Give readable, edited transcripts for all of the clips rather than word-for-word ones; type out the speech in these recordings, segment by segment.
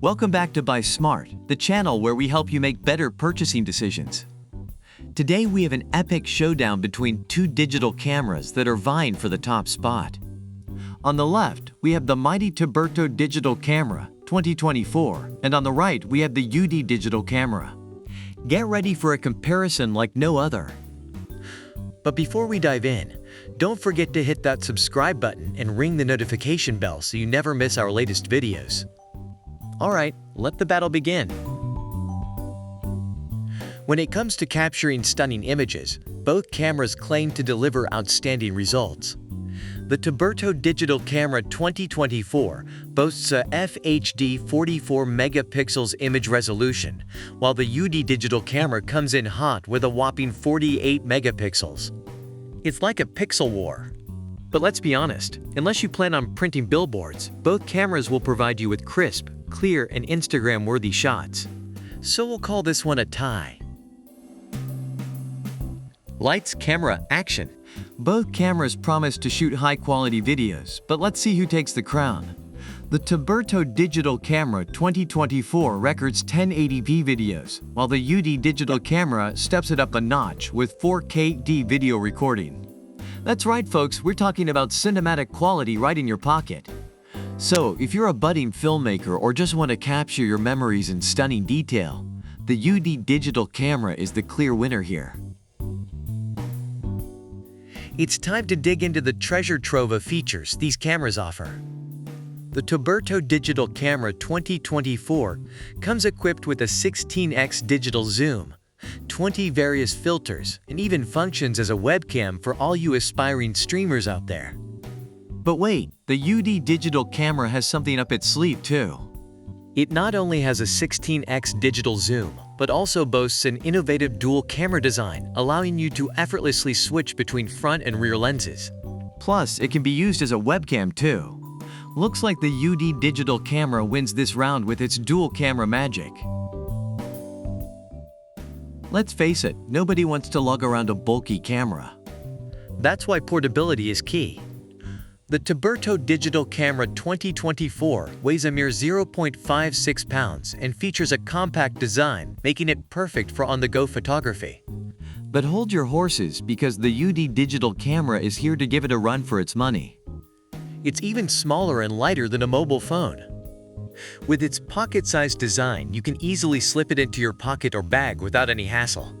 Welcome back to Buy Smart, the channel where we help you make better purchasing decisions. Today we have an epic showdown between two digital cameras that are vying for the top spot. On the left, we have the mighty Tiberto Digital Camera 2024, and on the right we have the UD Digital Camera. Get ready for a comparison like no other. But before we dive in, don't forget to hit that subscribe button and ring the notification bell so you never miss our latest videos. Alright, let the battle begin. When it comes to capturing stunning images, both cameras claim to deliver outstanding results. The Tiberto Digital Camera 2024 boasts a FHD 44 megapixels image resolution, while the UD Digital Camera comes in hot with a whopping 48 megapixels. It's like a pixel war. But let's be honest, unless you plan on printing billboards, both cameras will provide you with crisp, clear, and Instagram-worthy shots. So we'll call this one a tie. Lights, camera, action. Both cameras promise to shoot high-quality videos, but let's see who takes the crown. The Tiberto Digital Camera 2024 records 1080p videos, while the UD Digital Camera steps it up a notch with 4K video recording. That's right, folks, we're talking about cinematic quality right in your pocket. So, if you're a budding filmmaker or just want to capture your memories in stunning detail, the UD Digital Camera is the clear winner here. It's time to dig into the treasure trove of features these cameras offer. The Tiberto Digital Camera 2024 comes equipped with a 16x digital zoom, 20 various filters, and even functions as a webcam for all you aspiring streamers out there. But wait, the UD Digital Camera has something up its sleeve too. It not only has a 16x digital zoom, but also boasts an innovative dual camera design, allowing you to effortlessly switch between front and rear lenses. Plus, it can be used as a webcam too. Looks like the UD Digital Camera wins this round with its dual camera magic. Let's face it, nobody wants to lug around a bulky camera. That's why portability is key. The Tiberto Digital Camera 2024 weighs a mere 0.56 pounds and features a compact design, making it perfect for on-the-go photography. But hold your horses, because the UD Digital Camera is here to give it a run for its money. It's even smaller and lighter than a mobile phone. With its pocket-sized design, you can easily slip it into your pocket or bag without any hassle.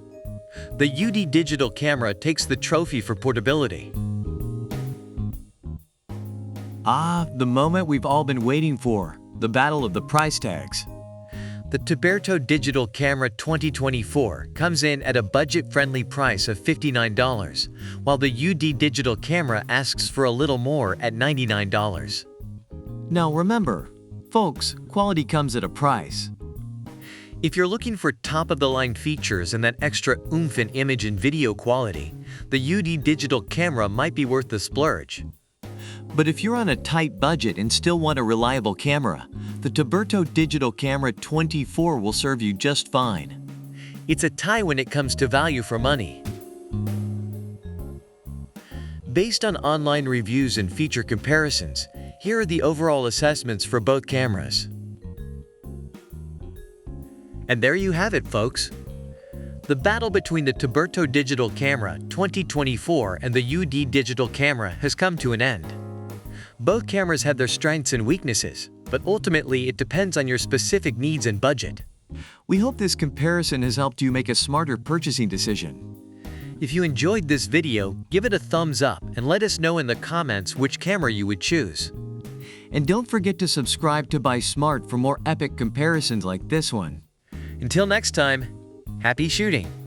The UD Digital Camera takes the trophy for portability. Ah, the moment we've all been waiting for, the battle of the price tags. The Tiberto Digital Camera 2024 comes in at a budget-friendly price of $59, while the UD Digital Camera asks for a little more at $99. Now remember, folks, quality comes at a price. If you're looking for top-of-the-line features and that extra oomph in image and video quality, the UD Digital Camera might be worth the splurge. But if you're on a tight budget and still want a reliable camera, the Tiberto Digital Camera 24 will serve you just fine. It's a tie when it comes to value for money. Based on online reviews and feature comparisons, here are the overall assessments for both cameras. And there you have it, folks. The battle between the Tiberto Digital Camera 2024 and the UD Digital Camera has come to an end. Both cameras have their strengths and weaknesses, but ultimately it depends on your specific needs and budget. We hope this comparison has helped you make a smarter purchasing decision. If you enjoyed this video, give it a thumbs up and let us know in the comments which camera you would choose. And don't forget to subscribe to Buy Smart for more epic comparisons like this one. Until next time, happy shooting!